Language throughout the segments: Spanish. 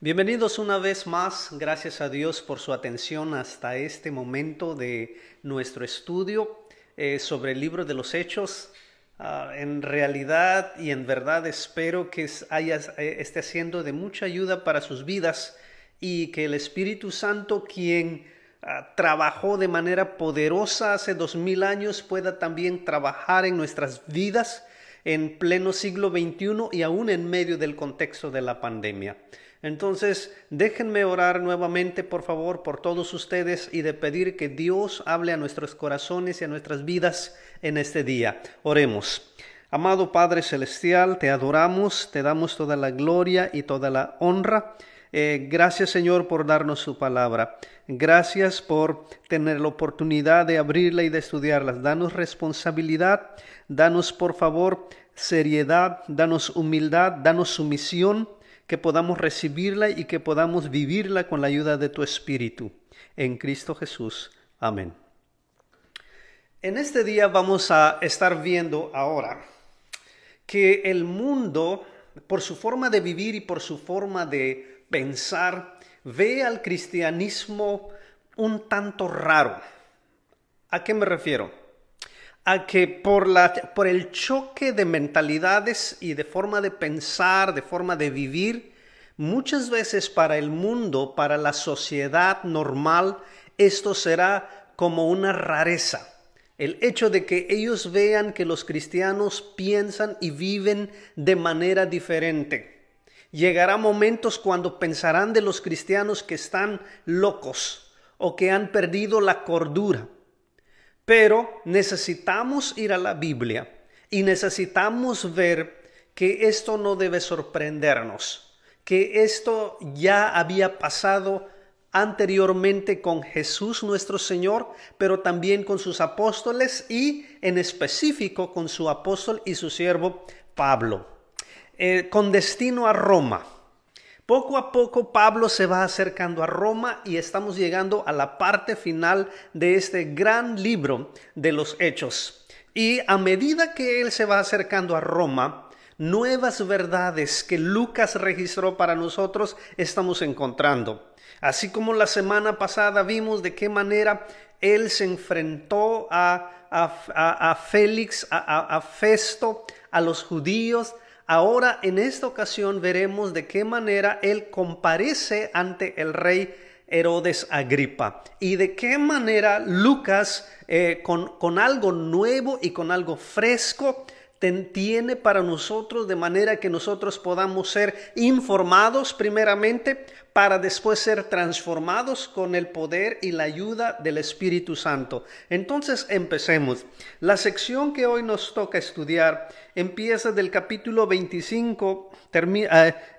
Bienvenidos una vez más, gracias a Dios por su atención hasta este momento de nuestro estudio sobre el libro de los Hechos. En realidad y en verdad espero que esté siendo de mucha ayuda para sus vidas y que el Espíritu Santo, quien trabajó de manera poderosa hace 2000 años, pueda también trabajar en nuestras vidas en pleno siglo XXI y aún en medio del contexto de la pandemia. Entonces, déjenme orar nuevamente, por favor, por todos ustedes y de pedir que Dios hable a nuestros corazones y a nuestras vidas en este día. Oremos. Amado Padre Celestial, te adoramos, te damos toda la gloria y toda la honra. Gracias, Señor, por darnos su palabra. Gracias por tener la oportunidad de abrirla y de estudiarla. Danos responsabilidad, danos, por favor, seriedad, danos humildad, danos sumisión, que podamos recibirla y que podamos vivirla con la ayuda de tu Espíritu. En Cristo Jesús. Amén. En este día vamos a estar viendo ahora que el mundo, por su forma de vivir y por su forma de pensar, ve al cristianismo un tanto raro. ¿A qué me refiero? A que por el choque de mentalidades y de forma de pensar, de forma de vivir, muchas veces para el mundo, para la sociedad normal, esto será como una rareza. El hecho de que ellos vean que los cristianos piensan y viven de manera diferente. Llegará momentos cuando pensarán de los cristianos que están locos o que han perdido la cordura. Pero necesitamos ir a la Biblia y necesitamos ver que esto no debe sorprendernos, que esto ya había pasado anteriormente con Jesús nuestro Señor, pero también con sus apóstoles y en específico con su apóstol y su siervo Pablo, con destino a Roma. Poco a poco Pablo se va acercando a Roma y estamos llegando a la parte final de este gran libro de los Hechos. Y a medida que él se va acercando a Roma, nuevas verdades que Lucas registró para nosotros estamos encontrando. Así como la semana pasada vimos de qué manera él se enfrentó a Félix, a Festo, a los judíos. Ahora, en esta ocasión, veremos de qué manera él comparece ante el rey Herodes Agripa y de qué manera Lucas, con algo nuevo y con algo fresco, tiene para nosotros de manera que nosotros podamos ser informados primeramente para después ser transformados con el poder y la ayuda del Espíritu Santo. Entonces empecemos. La sección que hoy nos toca estudiar empieza del capítulo 25,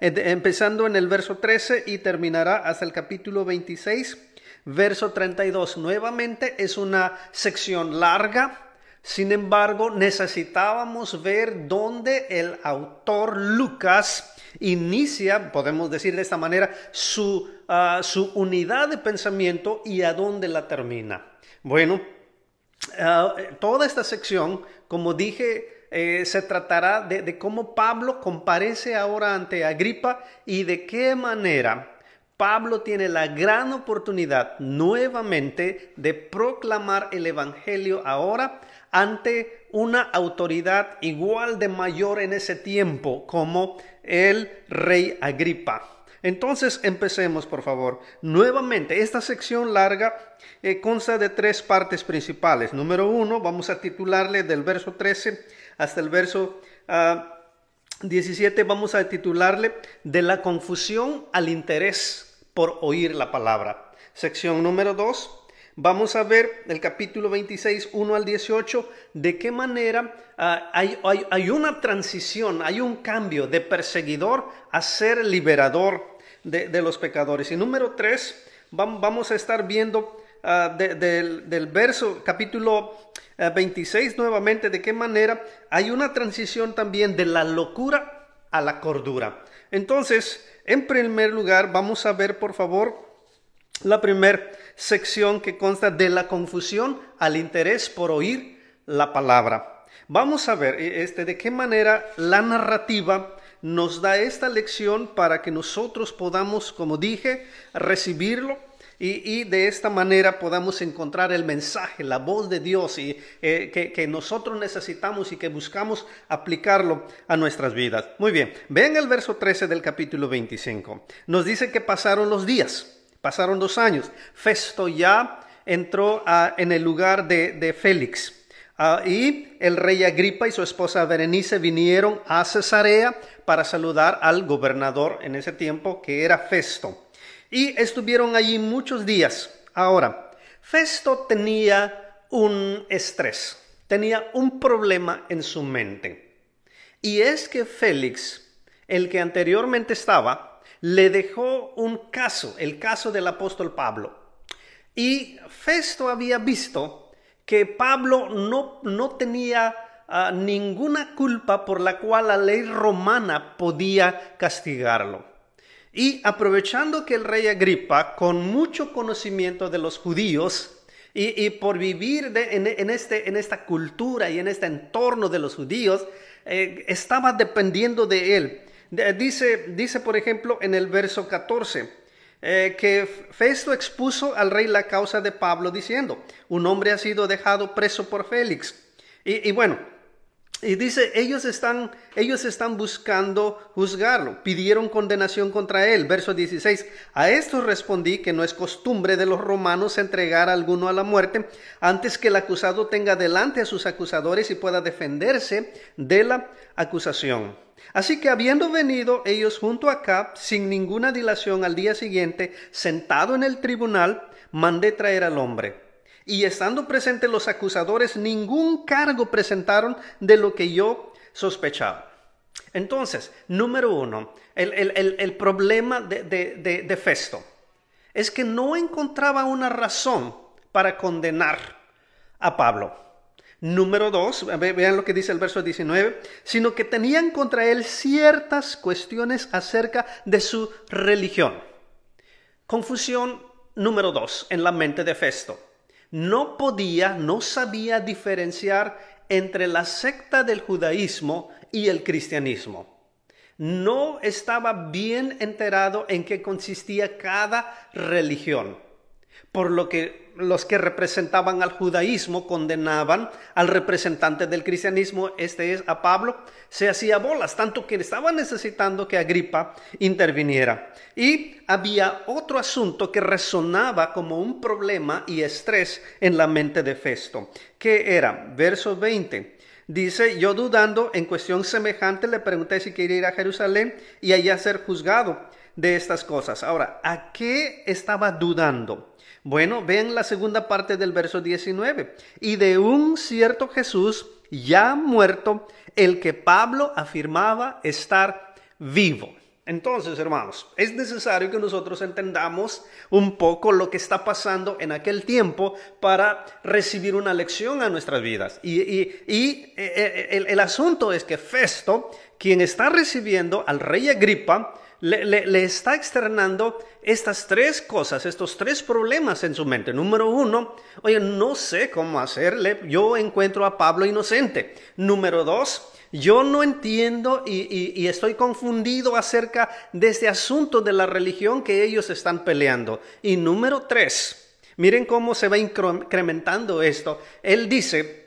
empezando en el verso 13 y terminará hasta el capítulo 26, verso 32. Nuevamente es una sección larga. Sin embargo, necesitábamos ver dónde el autor Lucas inicia, podemos decir de esta manera, su unidad de pensamiento y a dónde la termina. Bueno, toda esta sección, como dije, se tratará de cómo Pablo comparece ahora ante Agripa y de qué manera Pablo tiene la gran oportunidad nuevamente de proclamar el evangelio ahora ante una autoridad igual de mayor en ese tiempo como el rey Agripa. Entonces empecemos, por favor. Nuevamente, esta sección larga consta de 3 partes principales. Número 1, vamos a titularle del verso 13 hasta el verso 17, vamos a titularle de la confusión al interés por oír la palabra. Sección número 2. Vamos a ver el capítulo 26, 1 al 18, de qué manera hay una transición, hay un cambio de perseguidor a ser liberador de los pecadores. Y número 3, vamos a estar viendo del verso capítulo 26 nuevamente, de qué manera hay una transición también de la locura a la cordura. Entonces, en primer lugar, vamos a ver, por favor, la primera sección que consta de la confusión al interés por oír la palabra. Vamos a ver de qué manera la narrativa nos da esta lección para que nosotros podamos, como dije, recibirlo y de esta manera podamos encontrar el mensaje, la voz de Dios que nosotros necesitamos y que buscamos aplicarlo a nuestras vidas. Muy bien, vean el verso 13 del capítulo 25. Nos dice que pasaron los días, pasaron 2 años. Festo ya entró en el lugar de Félix. Y el rey Agripa y su esposa Berenice vinieron a Cesarea para saludar al gobernador en ese tiempo, que era Festo. Y estuvieron allí muchos días. Ahora, Festo tenía un estrés, tenía un problema en su mente. Y es que Félix, el que anteriormente estaba, le dejó un caso, el caso del apóstol Pablo. Y Festo había visto que Pablo no tenía ninguna culpa por la cual la ley romana podía castigarlo. Y aprovechando que el rey Agripa, con mucho conocimiento de los judíos y por vivir en esta cultura y en este entorno de los judíos, estaba dependiendo de él. Dice, por ejemplo, en el verso 14, que Festo expuso al rey la causa de Pablo diciendo: un hombre ha sido dejado preso por Félix. Y bueno, y dice, ellos están buscando juzgarlo, pidieron condenación contra él. Verso 16, a esto respondí que no es costumbre de los romanos entregar a alguno a la muerte antes que el acusado tenga delante a sus acusadores y pueda defenderse de la acusación. Así que habiendo venido ellos junto acá, sin ninguna dilación, al día siguiente, sentado en el tribunal, mandé traer al hombre. Y estando presentes los acusadores, ningún cargo presentaron de lo que yo sospechaba. Entonces, número 1, el problema de Festo es que no encontraba una razón para condenar a Pablo. Número 2, vean lo que dice el verso 19, sino que tenían contra él ciertas cuestiones acerca de su religión. Confusión número 2 en la mente de Festo. No sabía diferenciar entre la secta del judaísmo y el cristianismo. No estaba bien enterado en qué consistía cada religión, por lo que los que representaban al judaísmo condenaban al representante del cristianismo, este es a Pablo, se hacía bolas, tanto que estaba necesitando que Agripa interviniera. Y había otro asunto que resonaba como un problema y estrés en la mente de Festo, que era, verso 20, dice, yo dudando en cuestión semejante le pregunté si quería ir a Jerusalén y allá ser juzgado de estas cosas. Ahora, ¿a qué estaba dudando? Bueno, vean la segunda parte del verso 19. Y de un cierto Jesús ya muerto, el que Pablo afirmaba estar vivo. Entonces, hermanos, es necesario que nosotros entendamos un poco lo que está pasando en aquel tiempo para recibir una lección a nuestras vidas. El asunto es que Festo, quien está recibiendo al rey Agripa, le está externando estas 3 cosas, estos 3 problemas en su mente. Número 1, oye, no sé cómo hacerle, yo encuentro a Pablo inocente. Número 2, yo no entiendo y estoy confundido acerca de este asunto de la religión que ellos están peleando. Y número 3, miren cómo se va incrementando esto. Él dice,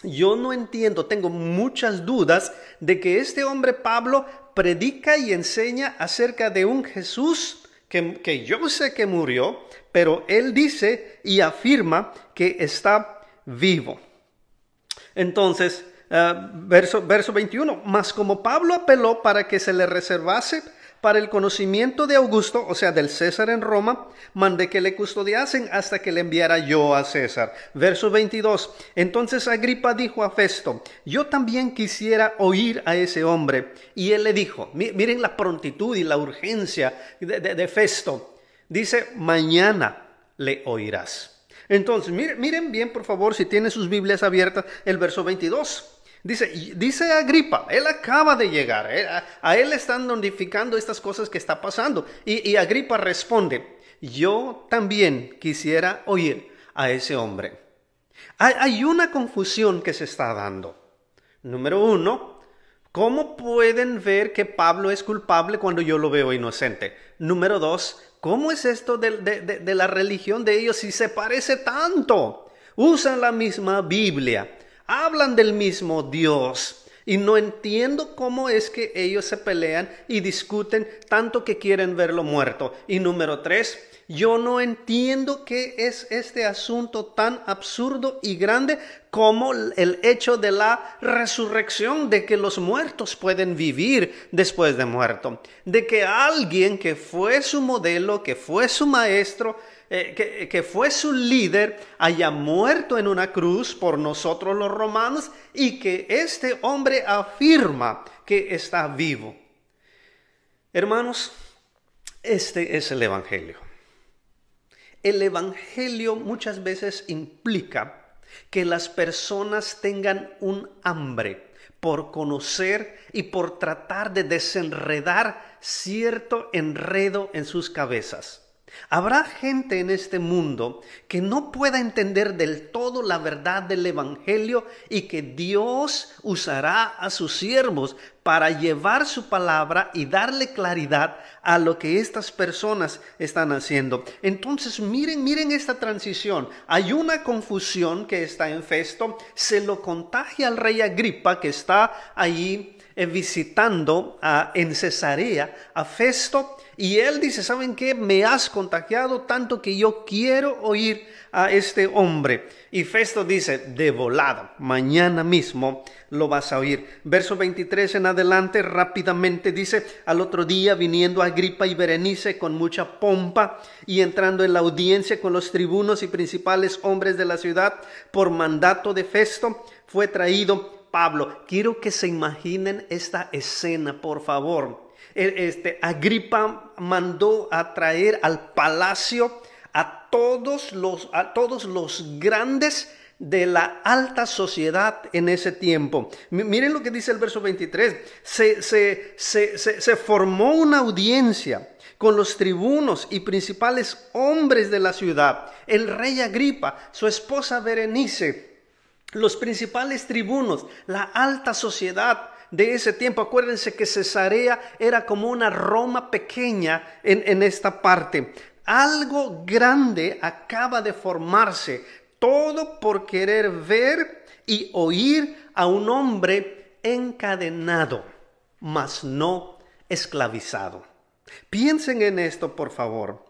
yo no entiendo, tengo muchas dudas de que este hombre Pablo predica y enseña acerca de un Jesús que yo sé que murió, pero él dice y afirma que está vivo. Entonces, verso 21, mas como Pablo apeló para que se le reservase para el conocimiento de Augusto, o sea, del César en Roma, mandé que le custodiasen hasta que le enviara yo a César. Verso 22, entonces Agripa dijo a Festo, yo también quisiera oír a ese hombre. Y él le dijo, miren la prontitud y la urgencia de Festo. Dice, mañana le oirás. Entonces, miren bien, por favor, si tienen sus Biblias abiertas, el verso 22. Dice Agripa, él acaba de llegar, a él le están notificando estas cosas que está pasando. Y Agripa responde, yo también quisiera oír a ese hombre. Hay una confusión que se está dando. Número 1, ¿Cómo pueden ver que Pablo es culpable cuando yo lo veo inocente? Número 2, ¿cómo es esto de la religión de ellos si se parece tanto? Usan la misma Biblia, hablan del mismo Dios. Y no entiendo cómo es que ellos se pelean y discuten tanto que quieren verlo muerto. Y número 3, yo no entiendo qué es este asunto tan absurdo y grande como el hecho de la resurrección, de que los muertos pueden vivir después de muerto, de que alguien que fue su modelo, que fue su maestro, que fue su líder, haya muerto en una cruz por nosotros los romanos y que este hombre afirma que está vivo. Hermanos, este es el Evangelio. El Evangelio muchas veces implica que las personas tengan un hambre por conocer y por tratar de desenredar cierto enredo en sus cabezas. Habrá gente en este mundo que no pueda entender del todo la verdad del Evangelio y que Dios usará a sus siervos para llevar su palabra y darle claridad a lo que estas personas están haciendo. Entonces miren esta transición. Hay una confusión que está en Festo, se lo contagia al rey Agripa que está allí visitando en Cesarea a Festo. Y él dice, ¿saben qué? Me has contagiado tanto que yo quiero oír a este hombre. Y Festo dice, de volada, mañana mismo lo vas a oír. Verso 23 en adelante, rápidamente dice, al otro día viniendo Agripa y Berenice con mucha pompa y entrando en la audiencia con los tribunos y principales hombres de la ciudad, por mandato de Festo, fue traído Pablo. Quiero que se imaginen esta escena, por favor. Agripa mandó a traer al palacio a todos los grandes de la alta sociedad en ese tiempo. Miren lo que dice el verso 23. Se formó una audiencia con los tribunos y principales hombres de la ciudad. El rey Agripa, su esposa Berenice, los principales tribunos, la alta sociedad de ese tiempo. Acuérdense que Cesarea era como una Roma pequeña en esta parte. Algo grande acaba de formarse, todo por querer ver y oír a un hombre encadenado, mas no esclavizado. Piensen en esto, por favor.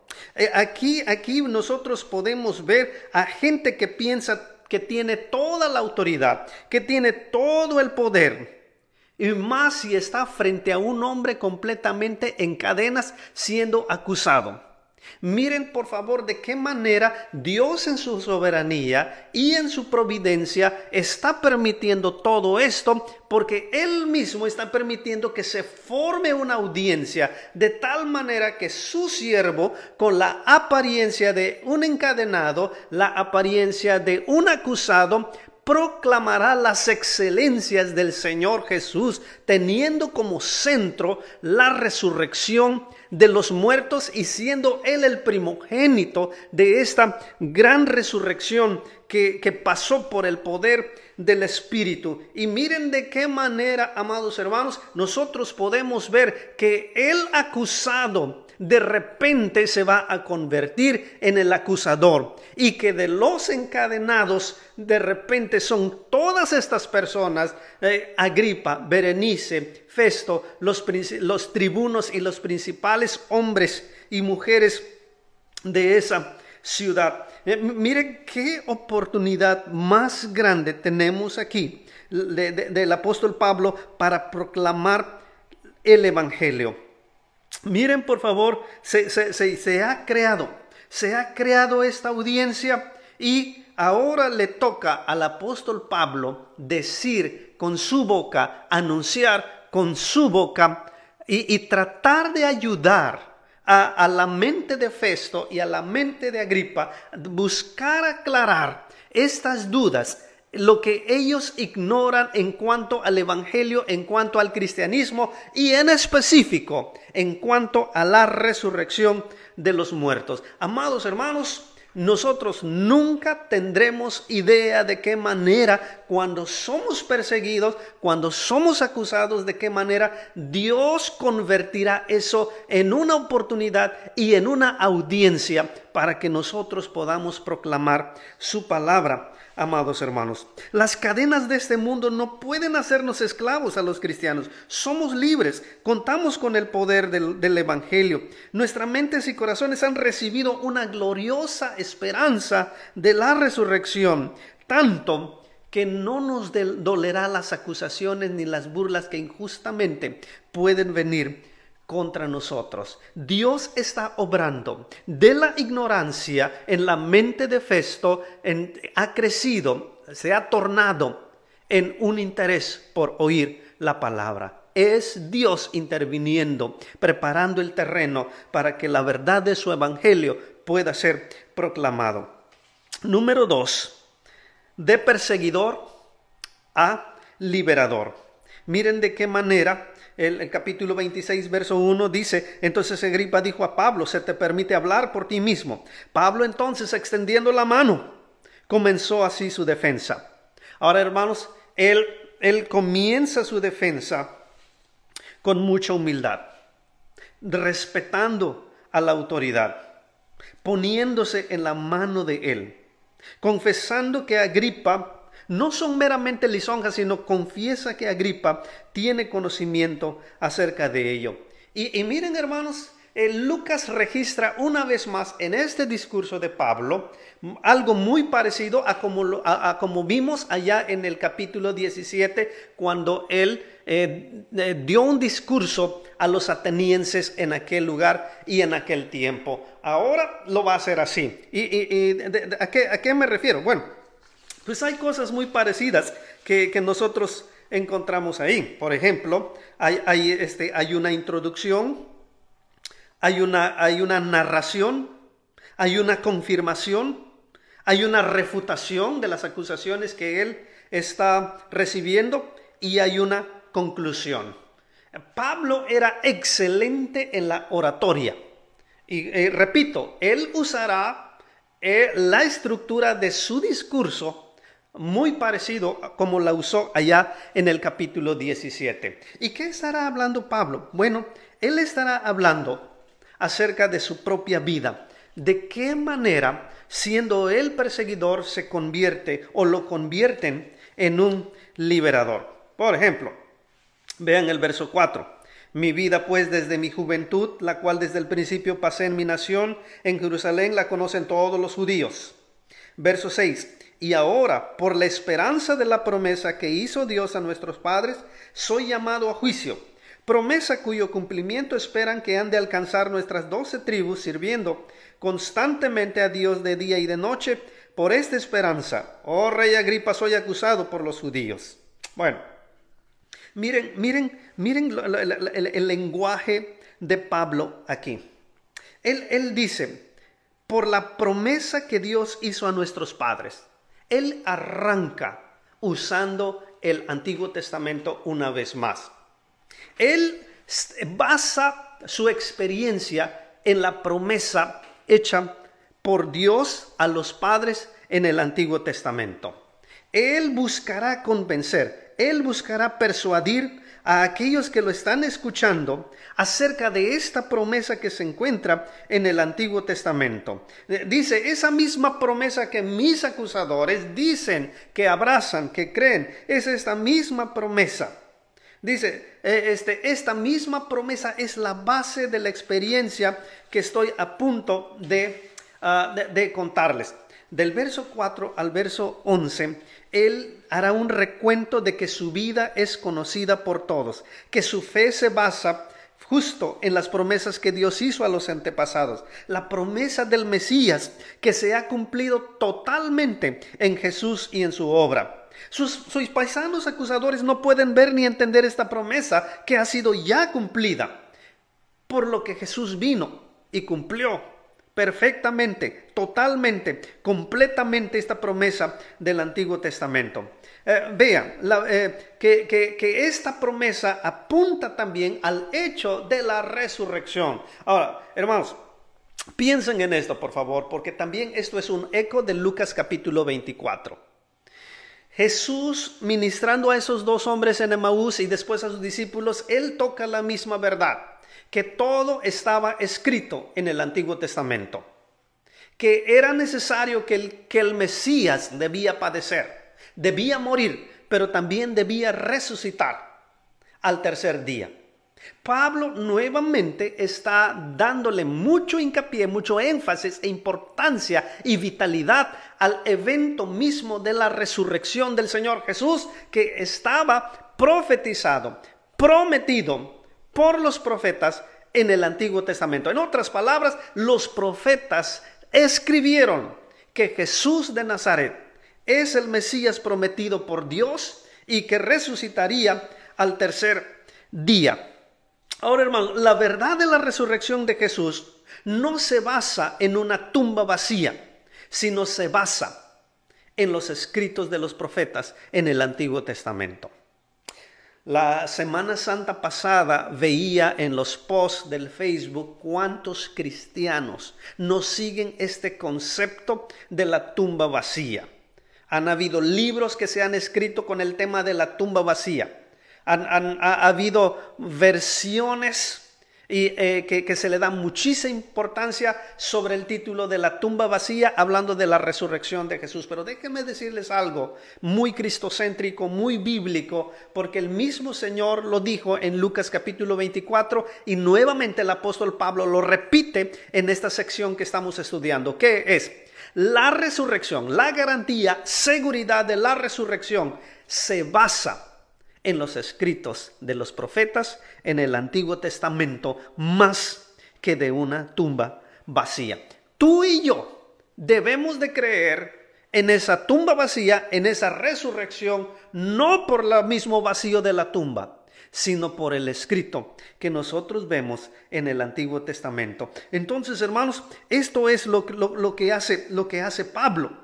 Aquí nosotros podemos ver a gente que piensa que tiene toda la autoridad, que tiene todo el poder. Y más si está frente a un hombre completamente en cadenas siendo acusado. Miren por favor de qué manera Dios en su soberanía y en su providencia está permitiendo todo esto, porque Él mismo está permitiendo que se forme una audiencia de tal manera que su siervo, con la apariencia de un encadenado, la apariencia de un acusado, proclamará las excelencias del Señor Jesús, teniendo como centro la resurrección de los muertos y siendo Él el primogénito de esta gran resurrección que pasó por el poder del Espíritu. Y miren de qué manera, amados hermanos, nosotros podemos ver que el acusado de repente se va a convertir en el acusador, y que de los encadenados de repente son todas estas personas, Agripa, Berenice, Festo, los tribunos y los principales hombres y mujeres de esa ciudad. Miren qué oportunidad más grande tenemos aquí del apóstol Pablo para proclamar el Evangelio. Miren por favor, se ha creado esta audiencia, y ahora le toca al apóstol Pablo decir con su boca, anunciar con su boca y tratar de ayudar a la mente de Festo y a la mente de Agripa, buscar aclarar estas dudas, lo que ellos ignoran en cuanto al Evangelio, en cuanto al cristianismo y en específico en cuanto a la resurrección de los muertos. Amados hermanos, Nosotros nunca tendremos idea de qué manera, cuando somos perseguidos, cuando somos acusados, de qué manera Dios convertirá eso en una oportunidad y en una audiencia para que nosotros podamos proclamar su palabra. Amados hermanos, las cadenas de este mundo no pueden hacernos esclavos a los cristianos. Somos libres, contamos con el poder del Evangelio. Nuestras mentes y corazones han recibido una gloriosa esperanza de la resurrección, tanto que no nos dolerá las acusaciones ni las burlas que injustamente pueden venir contra nosotros. Dios está obrando. De la ignorancia en la mente de Festo ha crecido, se ha tornado en un interés por oír la palabra. Es Dios interviniendo, preparando el terreno para que la verdad de su evangelio pueda ser proclamado. Número 2, de perseguidor a liberador. Miren de qué manera el capítulo 26, verso 1 dice: entonces Agripa dijo a Pablo, se te permite hablar por ti mismo. Pablo entonces, extendiendo la mano, comenzó así su defensa. Ahora, hermanos, él comienza su defensa con mucha humildad, respetando a la autoridad, poniéndose en la mano de él, confesando que Agripa no son meramente lisonjas, sino confiesa que Agripa tiene conocimiento acerca de ello. Y miren, hermanos, Lucas registra una vez más en este discurso de Pablo algo muy parecido a como vimos allá en el capítulo 17, cuando él dio un discurso a los atenienses en aquel lugar y en aquel tiempo. Ahora lo va a hacer así. ¿A qué me refiero? Bueno, pues hay cosas muy parecidas que nosotros encontramos ahí. Por ejemplo, hay una introducción, hay una narración, hay una confirmación, hay una refutación de las acusaciones que él está recibiendo y hay una conclusión. Pablo era excelente en la oratoria. Y repito, él usará la estructura de su discurso muy parecido como la usó allá en el capítulo 17. ¿Y qué estará hablando Pablo? Bueno, él estará hablando acerca de su propia vida. De qué manera, siendo él perseguidor, se convierte o lo convierten en un liberador. Por ejemplo, vean el verso 4. Mi vida pues desde mi juventud, la cual desde el principio pasé en mi nación, en Jerusalén, la conocen todos los judíos. Verso 6. Y ahora, por la esperanza de la promesa que hizo Dios a nuestros padres, soy llamado a juicio. Promesa cuyo cumplimiento esperan que han de alcanzar nuestras 12 tribus, sirviendo constantemente a Dios de día y de noche. Por esta esperanza, oh rey Agripa, soy acusado por los judíos. Bueno, miren el lenguaje de Pablo aquí. Él dice, por la promesa que Dios hizo a nuestros padres. Él arranca usando el Antiguo Testamento una vez más. Él basa su experiencia en la promesa hecha por Dios a los padres en el Antiguo Testamento. Él buscará convencer, él buscará persuadir a aquellos que lo están escuchando acerca de esta promesa que se encuentra en el Antiguo Testamento. Dice, esa misma promesa que mis acusadores dicen que abrazan, que creen, es esta misma promesa. Dice, esta misma promesa es la base de la experiencia que estoy a punto de contarles. Del verso 4 al verso 11, él hará un recuento de que su vida es conocida por todos, que su fe se basa justo en las promesas que Dios hizo a los antepasados. La promesa del Mesías que se ha cumplido totalmente en Jesús y en su obra. Sus paisanos acusadores no pueden ver ni entender esta promesa que ha sido ya cumplida, por lo que Jesús vino y cumplió perfectamente, totalmente, completamente esta promesa del Antiguo Testamento. Vean que esta promesa apunta también al hecho de la resurrección. Ahora, hermanos, Piensen en esto, por favor, porque también esto es un eco de Lucas capítulo 24. Jesús, ministrando a esos dos hombres en Emaús y después a sus discípulos, él toca la misma verdad, que todo estaba escrito en el Antiguo Testamento, que era necesario que el Mesías debía padecer, debía morir, pero también debía resucitar al tercer día. Pablo nuevamente está dándole mucho hincapié, mucho énfasis e importancia y vitalidad al evento mismo de la resurrección del Señor Jesús, que estaba profetizado, prometido por los profetas en el Antiguo Testamento. En otras palabras, los profetas escribieron que Jesús de Nazaret es el Mesías prometido por Dios y que resucitaría al tercer día. Ahora, hermano, la verdad de la resurrección de Jesús no se basa en una tumba vacía, sino se basa en los escritos de los profetas en el Antiguo Testamento. La Semana Santa pasada veía en los posts del Facebook cuántos cristianos no siguen este concepto de la tumba vacía. Han habido libros que se han escrito con el tema de la tumba vacía. Ha habido versiones que se le da muchísima importancia sobre el título de la tumba vacía, hablando de la resurrección de Jesús. Pero déjenme decirles algo muy cristocéntrico, muy bíblico, porque el mismo Señor lo dijo en Lucas capítulo 24 y nuevamente el apóstol Pablo lo repite en esta sección que estamos estudiando. ¿Qué es? La resurrección, la garantía, seguridad de la resurrección se basa en los escritos de los profetas en el Antiguo Testamento, más que de una tumba vacía. Tú y yo debemos de creer en esa tumba vacía, en esa resurrección, no por el mismo vacío de la tumba, sino por el escrito que nosotros vemos en el Antiguo Testamento. Entonces, hermanos, esto es lo que hace Pablo.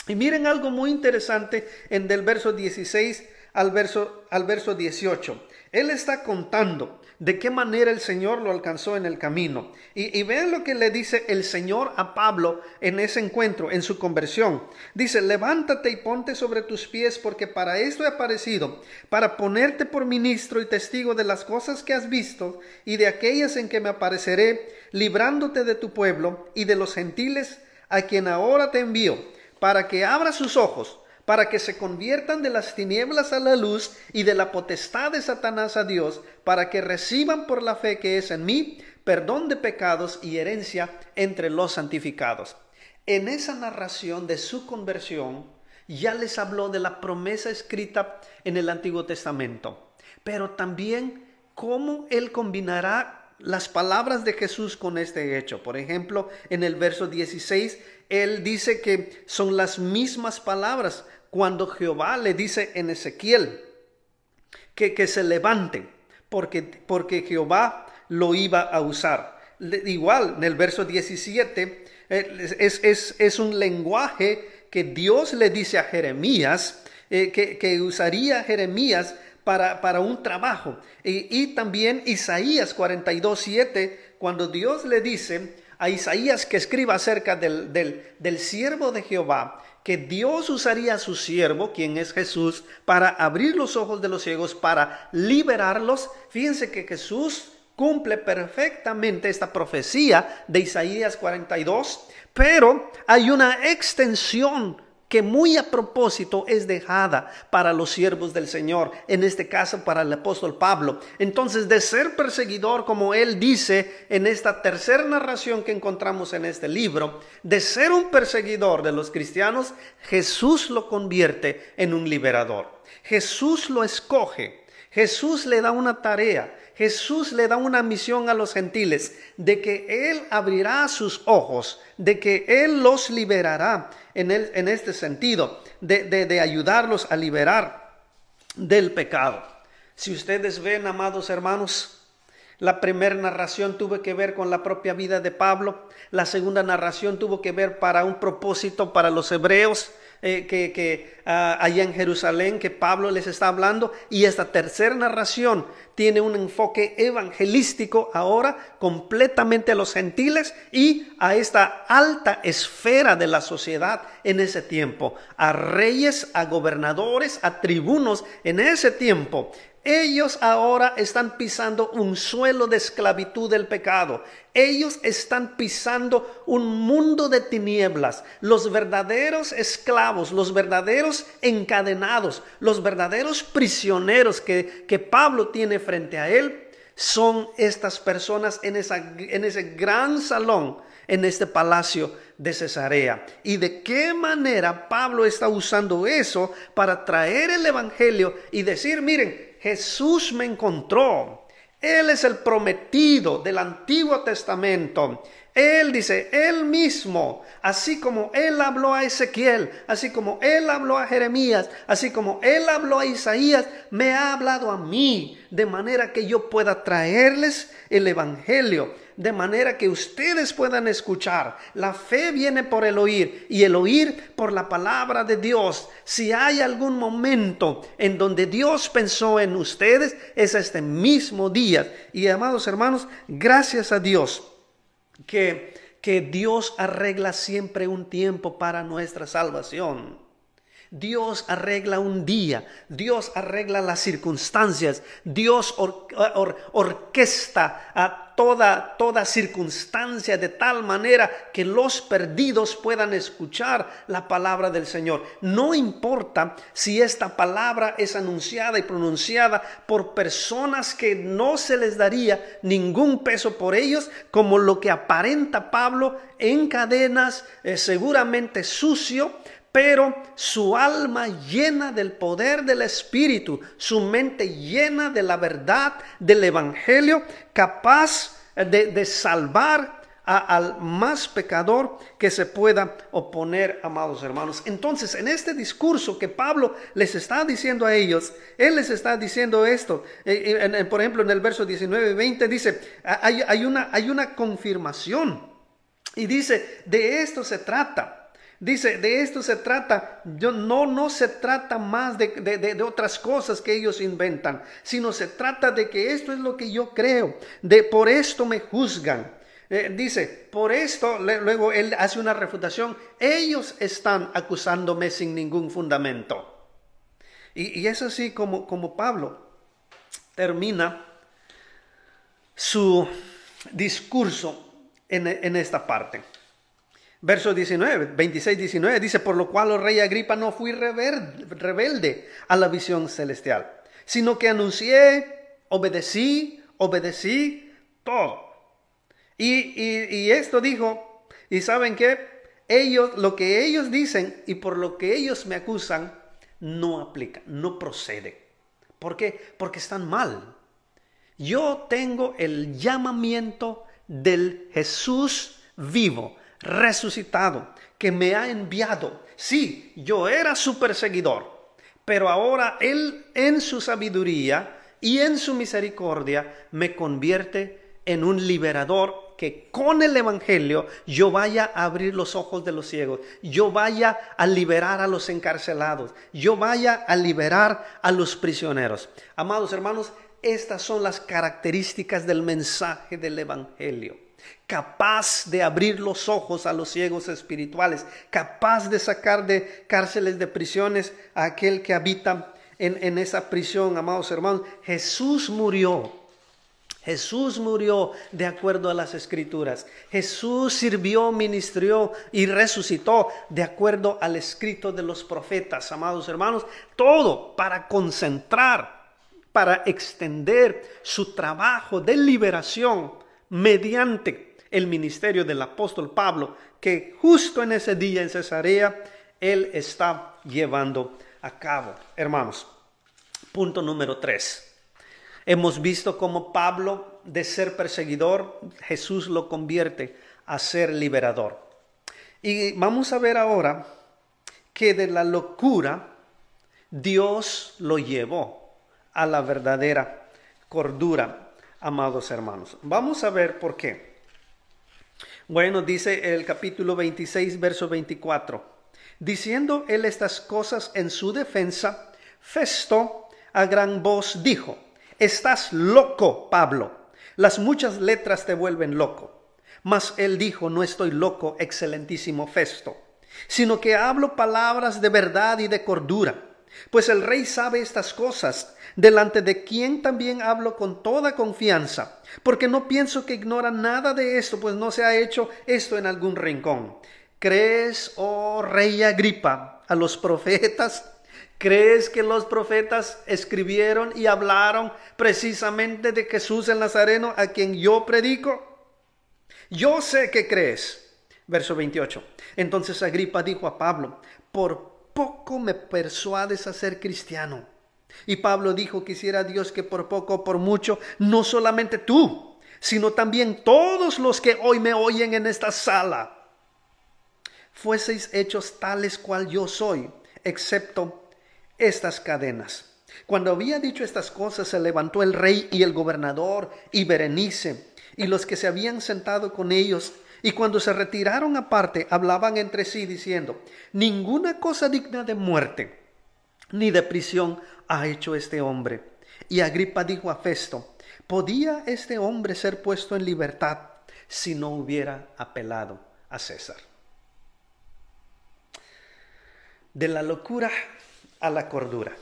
Y miren algo muy interesante en del verso 16 al verso 18. Él está contando de qué manera el Señor lo alcanzó en el camino. Y vean lo que le dice el Señor a Pablo en ese encuentro, en su conversión. Dice: levántate y ponte sobre tus pies, porque para esto he aparecido, para ponerte por ministro y testigo de las cosas que has visto y de aquellas en que me apareceré, librándote de tu pueblo y de los gentiles a quien ahora te envío, para que abra sus ojos, para que se conviertan de las tinieblas a la luz y de la potestad de Satanás a Dios, para que reciban por la fe que es en mí perdón de pecados y herencia entre los santificados. En esa narración de su conversión ya les habló de la promesa escrita en el Antiguo Testamento, pero también cómo él combinará las palabras de Jesús con este hecho. Por ejemplo, en el verso 16, él dice que son las mismas palabras cuando Jehová le dice en Ezequiel que se levante, porque Jehová lo iba a usar. Igual, en el verso 17, es un lenguaje que Dios le dice a Jeremías, que usaría Jeremías para un trabajo. Y también Isaías 42:7, cuando Dios le dice a Isaías que escriba acerca del siervo de Jehová, que Dios usaría a su siervo, quien es Jesús, para abrir los ojos de los ciegos, para liberarlos. Fíjense que Jesús cumple perfectamente esta profecía de Isaías 42, pero hay una extensión que muy a propósito es dejada para los siervos del Señor, en este caso para el apóstol Pablo. Entonces, de ser perseguidor, como él dice en esta tercera narración que encontramos en este libro, de ser un perseguidor de los cristianos, Jesús lo convierte en un liberador. Jesús lo escoge, Jesús le da una tarea, Jesús le da una misión a los gentiles, de que Él abrirá sus ojos, de que Él los liberará en este sentido, de ayudarlos a liberar del pecado. Si ustedes ven, amados hermanos, la primera narración tuvo que ver con la propia vida de Pablo, la segunda narración tuvo que ver para un propósito para los hebreos, allá en Jerusalén que Pablo les está hablando, y esta tercera narración tiene un enfoque evangelístico ahora completamente a los gentiles y a esta alta esfera de la sociedad en ese tiempo, a reyes, a gobernadores, a tribunos en ese tiempo. Ellos ahora están pisando un suelo de esclavitud del pecado. Ellos están pisando un mundo de tinieblas. Los verdaderos esclavos, los verdaderos encadenados, los verdaderos prisioneros que Pablo tiene frente a él, son estas personas en ese gran salón, en este palacio de Cesarea. Y de qué manera Pablo está usando eso para traer el evangelio y decir, miren, Jesús me encontró. Él es el prometido del Antiguo Testamento. Él dice, él mismo, así como él habló a Ezequiel, así como él habló a Jeremías, así como él habló a Isaías, me ha hablado a mí, de manera que yo pueda traerles el evangelio, de manera que ustedes puedan escuchar. La fe viene por el oír y el oír por la palabra de Dios. Si hay algún momento en donde Dios pensó en ustedes, es este mismo día. Y amados hermanos, gracias a Dios que Dios arregla siempre un tiempo para nuestra salvación. Dios arregla un día, Dios arregla las circunstancias, Dios orquesta a toda circunstancia de tal manera que los perdidos puedan escuchar la palabra del Señor. No importa si esta palabra es anunciada y pronunciada por personas que no se les daría ningún peso por ellos, como lo que aparenta Pablo en cadenas, seguramente sucio, pero su alma llena del poder del Espíritu, su mente llena de la verdad del Evangelio, capaz de salvar al más pecador que se pueda oponer, amados hermanos. Entonces, en este discurso que Pablo les está diciendo a ellos, él les está diciendo esto. Por ejemplo, en el verso 19 y 20 dice, hay una confirmación. Y dice, de esto se trata. Dice, de esto se trata. No se trata más de otras cosas que ellos inventan, sino se trata de que esto es lo que yo creo. Por esto me juzgan. Dice, por esto, luego él hace una refutación. Ellos están acusándome sin ningún fundamento. Y es así como Pablo termina su discurso en esta parte. Verso 26-19 dice, por lo cual, oh rey Agripa, no fui rebelde a la visión celestial, sino que anuncié, obedecí todo. Y esto dijo, y ¿saben qué? Lo que ellos dicen y por lo que ellos me acusan, no aplica, no procede. ¿Por qué? Porque están mal. Yo tengo el llamamiento del Jesús vivo, resucitado, que me ha enviado. Sí, yo era su perseguidor, pero ahora Él en su sabiduría y en su misericordia me convierte en un liberador, que con el evangelio yo vaya a abrir los ojos de los ciegos, yo vaya a liberar a los encarcelados, yo vaya a liberar a los prisioneros. Amados hermanos, estas son las características del mensaje del evangelio. Capaz de abrir los ojos a los ciegos espirituales, capaz de sacar de cárceles, de prisiones a aquel que habita en esa prisión. Amados hermanos, Jesús murió de acuerdo a las Escrituras. Jesús sirvió, ministró y resucitó de acuerdo al escrito de los profetas. Amados hermanos, todo para concentrar, para extender su trabajo de liberación mediante el ministerio del apóstol Pablo, que justo en ese día en Cesarea él está llevando a cabo. Hermanos, punto número 3. Hemos visto cómo Pablo, de ser perseguidor, Jesús lo convierte a ser liberador. Y vamos a ver ahora que de la locura Dios lo llevó a la verdadera cordura, amados hermanos. Vamos a ver por qué. Bueno, dice el capítulo 26, verso 24. Diciendo él estas cosas en su defensa, Festo a gran voz dijo: estás loco, Pablo. Las muchas letras te vuelven loco. Mas él dijo: no estoy loco, excelentísimo Festo, sino que hablo palabras de verdad y de cordura. Pues el rey sabe estas cosas, delante de quien también hablo con toda confianza, porque no pienso que ignora nada de esto, pues no se ha hecho esto en algún rincón. ¿Crees, oh rey Agripa, a los profetas? ¿Crees que los profetas escribieron y hablaron precisamente de Jesús el Nazareno, a quien yo predico? Yo sé que crees. Verso 28. Entonces Agripa dijo a Pablo: por poco me persuades a ser cristiano. Y Pablo dijo: quisiera Dios que por poco o por mucho, no solamente tú, sino también todos los que hoy me oyen en esta sala, fueseis hechos tales cual yo soy, excepto estas cadenas. Cuando había dicho estas cosas, se levantó el rey y el gobernador y Berenice y los que se habían sentado con ellos, y cuando se retiraron aparte, hablaban entre sí diciendo: ninguna cosa digna de muerte ni de prisión ha hecho este hombre. Y Agripa dijo a Festo: ¿podía este hombre ser puesto en libertad si no hubiera apelado a César? De la locura a la cordura.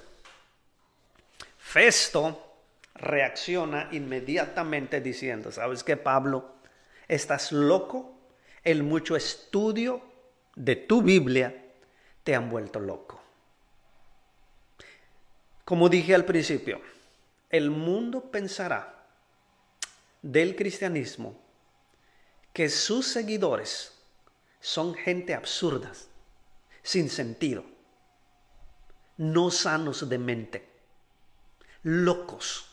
Festo reacciona inmediatamente diciendo: ¿sabes qué, Pablo? ¿Estás loco? El mucho estudio de tu Biblia te han vuelto loco. Como dije al principio, el mundo pensará del cristianismo que sus seguidores son gente absurda, sin sentido, no sanos de mente, locos.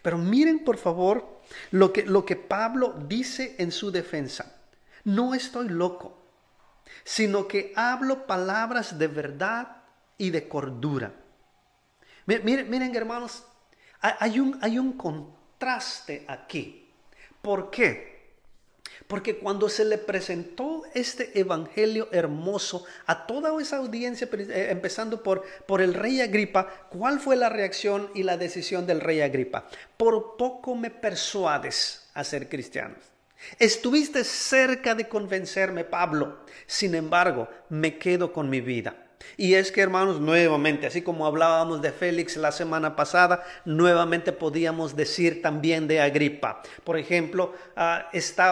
Pero miren por favor lo que Pablo dice en su defensa: no estoy loco, sino que hablo palabras de verdad y de cordura. Miren, hermanos, hay un contraste aquí. ¿Por qué? Porque cuando se le presentó este evangelio hermoso a toda esa audiencia, empezando por el rey Agripa, ¿cuál fue la reacción y la decisión del rey Agripa? Por poco me persuades a ser cristianos. Estuviste cerca de convencerme, Pablo. Sin embargo, me quedo con mi vida. Y es que, hermanos, nuevamente, así como hablábamos de Félix la semana pasada, nuevamente podíamos decir también de Agripa. Por ejemplo,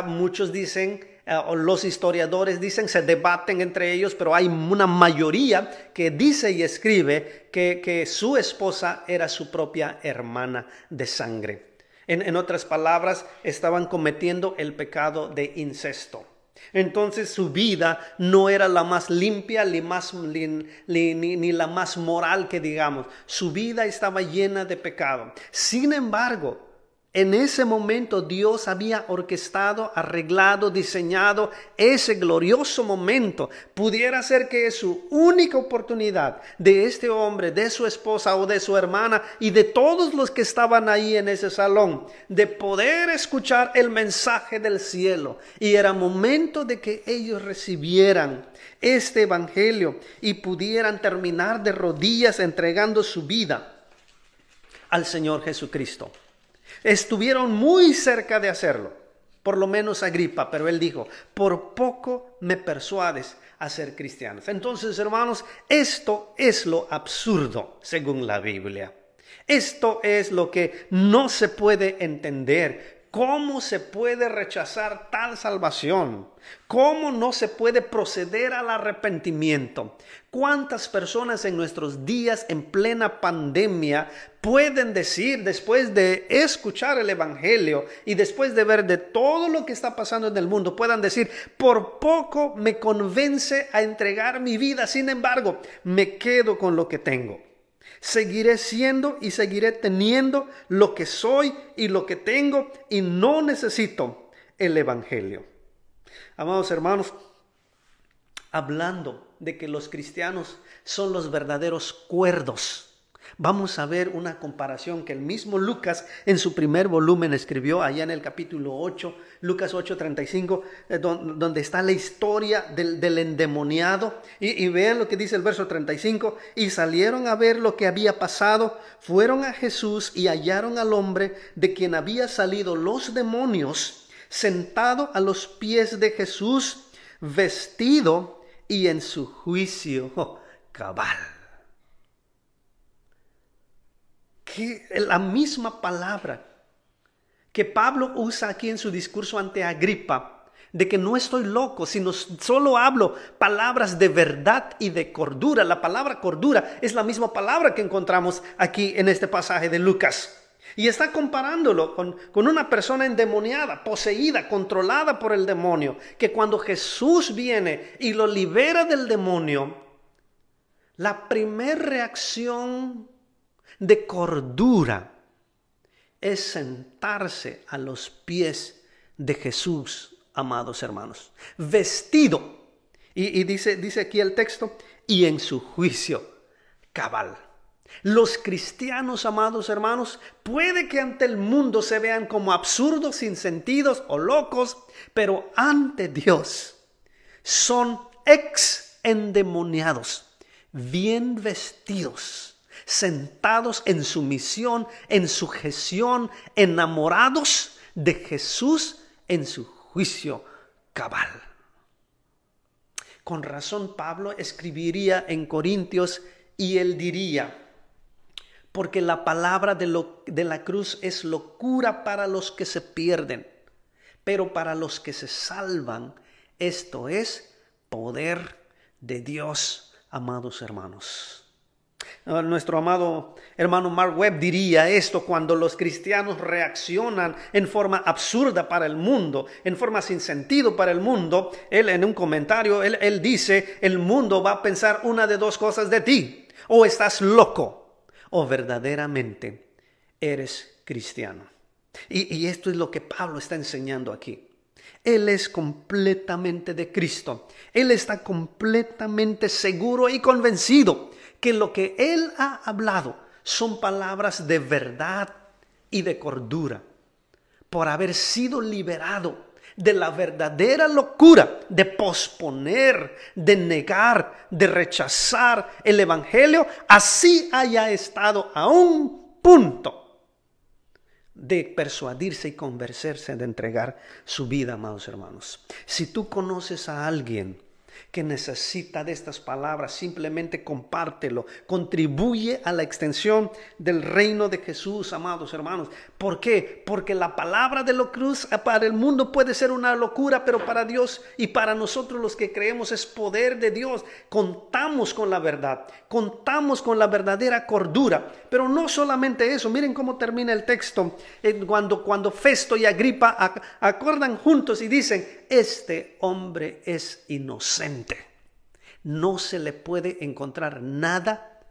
muchos dicen, o los historiadores dicen, se debaten entre ellos, pero hay una mayoría que dice y escribe que su esposa era su propia hermana de sangre. En otras palabras, estaban cometiendo el pecado de incesto. Entonces su vida no era la más limpia ni la más moral que digamos. Su vida estaba llena de pecado. Sin embargo, en ese momento Dios había orquestado, arreglado, diseñado ese glorioso momento. Pudiera ser que es su única oportunidad de este hombre, de su esposa o de su hermana y de todos los que estaban ahí en ese salón, de poder escuchar el mensaje del cielo. Y era momento de que ellos recibieran este evangelio y pudieran terminar de rodillas entregando su vida al Señor Jesucristo. Estuvieron muy cerca de hacerlo, por lo menos Agripa, pero él dijo: por poco me persuades a ser cristianos. Entonces, hermanos, esto es lo absurdo según la Biblia. Esto es lo que no se puede entender. ¿Cómo se puede rechazar tal salvación? ¿Cómo no se puede proceder al arrepentimiento? ¿Cuántas personas en nuestros días en plena pandemia pueden decir, después de escuchar el evangelio y después de ver de todo lo que está pasando en el mundo, puedan decir: por poco me convence a entregar mi vida, sin embargo, me quedo con lo que tengo? Seguiré siendo y seguiré teniendo lo que soy y lo que tengo, y no necesito el evangelio. Amados hermanos, hablando de que los cristianos son los verdaderos cuerdos, Vamos a ver una comparación que el mismo Lucas en su primer volumen escribió allá en el capítulo 8, Lucas 8:35, donde está la historia del endemoniado. Y vean lo que dice el verso 35. Y salieron a ver lo que había pasado, fueron a Jesús y hallaron al hombre de quien había salido los demonios, sentado a los pies de Jesús, vestido y en su juicio cabal. Que la misma palabra que Pablo usa aquí en su discurso ante Agripa, de que no estoy loco, sino solo hablo palabras de verdad y de cordura. La palabra cordura es la misma palabra que encontramos aquí en este pasaje de Lucas. Y está comparándolo con una persona endemoniada, poseída, controlada por el demonio, que cuando Jesús viene y lo libera del demonio, la primera reacción de cordura es sentarse a los pies de Jesús, amados hermanos, vestido, y dice aquí el texto, y en su juicio cabal. Los cristianos, amados hermanos, puede que ante el mundo se vean como absurdos, sin sentidos o locos, pero ante Dios son endemoniados, bien vestidos, sentados en sumisión, en sujeción, enamorados de Jesús en su juicio cabal. Con razón Pablo escribiría en Corintios y él diría: porque la palabra de la cruz es locura para los que se pierden, pero para los que se salvan, esto es poder de Dios, amados hermanos. Nuestro amado hermano Mark Webb diría esto cuando los cristianos reaccionan en forma absurda para el mundo, en forma sin sentido para el mundo. Él en un comentario, él dice: el mundo va a pensar una de dos cosas de ti: o estás loco, o verdaderamente eres cristiano. Y esto es lo que Pablo está enseñando aquí. Él es completamente de Cristo. Él está completamente seguro y convencido que lo que él ha hablado son palabras de verdad y de cordura, por haber sido liberado de la verdadera locura de posponer, de negar, de rechazar el evangelio, así haya estado a un punto de persuadirse y convencerse de entregar su vida, amados hermanos. Si tú conoces a alguien que necesita de estas palabras, simplemente compártelo. Contribuye a la extensión del reino de Jesús, amados hermanos. ¿Por qué? Porque la palabra de la cruz para el mundo puede ser una locura, pero para Dios y para nosotros los que creemos es poder de Dios. Contamos con la verdad, contamos con la verdadera cordura. Pero no solamente eso, miren cómo termina el texto. Cuando Festo y Agripa acordan juntos y dicen: este hombre es inocente. No se le puede encontrar nada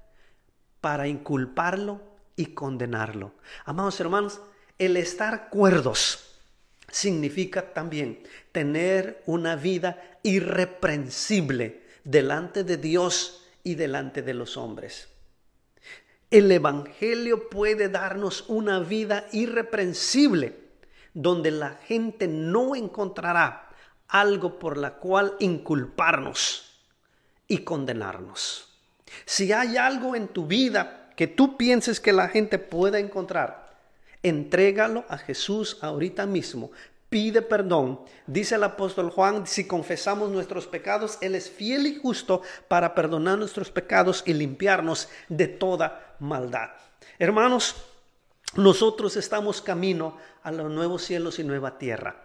para inculparlo y condenarlo. Amados hermanos, el estar cuerdos significa también tener una vida irreprensible delante de Dios y delante de los hombres. El evangelio puede darnos una vida irreprensible donde la gente no encontrará algo por la cual inculparnos y condenarnos. Si hay algo en tu vida que tú pienses que la gente pueda encontrar, entrégalo a Jesús ahorita mismo. Pide perdón. Dice el apóstol Juan: si confesamos nuestros pecados, Él es fiel y justo para perdonar nuestros pecados y limpiarnos de toda maldad. Hermanos, nosotros estamos camino a los nuevos cielos y nueva tierra.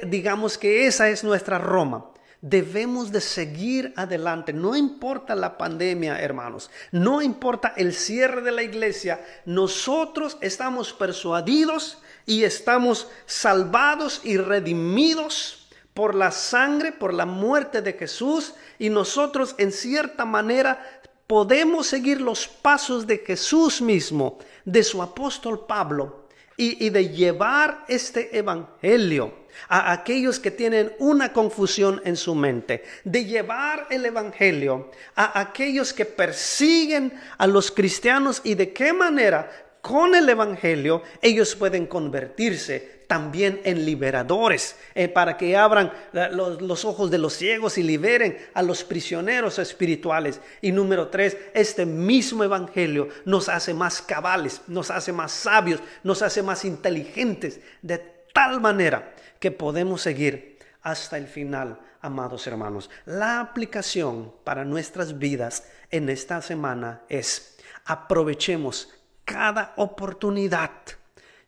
Digamos que esa es nuestra Roma. Debemos de seguir adelante. No importa la pandemia, hermanos. No importa el cierre de la iglesia. Nosotros estamos persuadidos y estamos salvados y redimidos por la sangre, por la muerte de Jesús. Y nosotros en cierta manera podemos seguir los pasos de Jesús mismo, de su apóstol Pablo, y de llevar este evangelio a aquellos que tienen una confusión en su mente, de llevar el evangelio a aquellos que persiguen a los cristianos y de qué manera con el evangelio ellos pueden convertirse también en liberadores, para que abran los ojos de los ciegos y liberen a los prisioneros espirituales. Y número 3, este mismo evangelio nos hace más cabales, nos hace más sabios, nos hace más inteligentes, de tal manera que podemos seguir hasta el final, amados hermanos. La aplicación para nuestras vidas en esta semana es: aprovechemos cada oportunidad.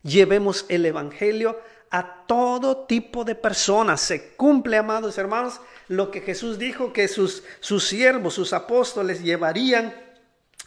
Llevemos el evangelio a todo tipo de personas. Se cumple, amados hermanos, lo que Jesús dijo, que sus siervos, sus apóstoles llevarían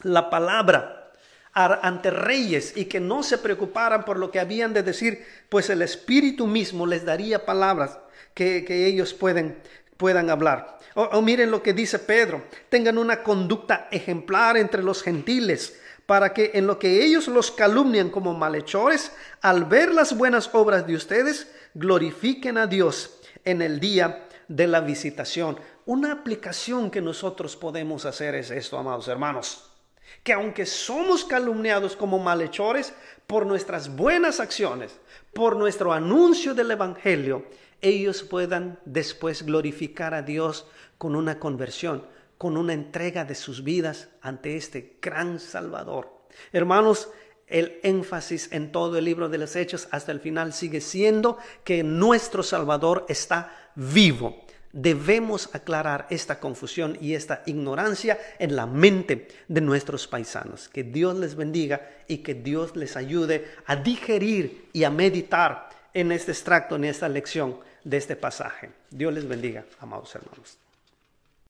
la palabra ante reyes y que no se preocuparan por lo que habían de decir, pues el Espíritu mismo les daría palabras que ellos puedan hablar. O miren lo que dice Pedro: tengan una conducta ejemplar entre los gentiles, para que en lo que ellos los calumnian como malhechores, al ver las buenas obras de ustedes, glorifiquen a Dios en el día de la visitación. Una aplicación que nosotros podemos hacer es esto, amados hermanos: que aunque somos calumniados como malhechores por nuestras buenas acciones, por nuestro anuncio del evangelio, ellos puedan después glorificar a Dios con una conversión, con una entrega de sus vidas ante este gran Salvador. Hermanos, el énfasis en todo el libro de los Hechos hasta el final sigue siendo que nuestro Salvador está vivo. Debemos aclarar esta confusión y esta ignorancia en la mente de nuestros paisanos. Que Dios les bendiga y que Dios les ayude a digerir y a meditar en este extracto, en esta lección de este pasaje. Dios les bendiga, amados hermanos.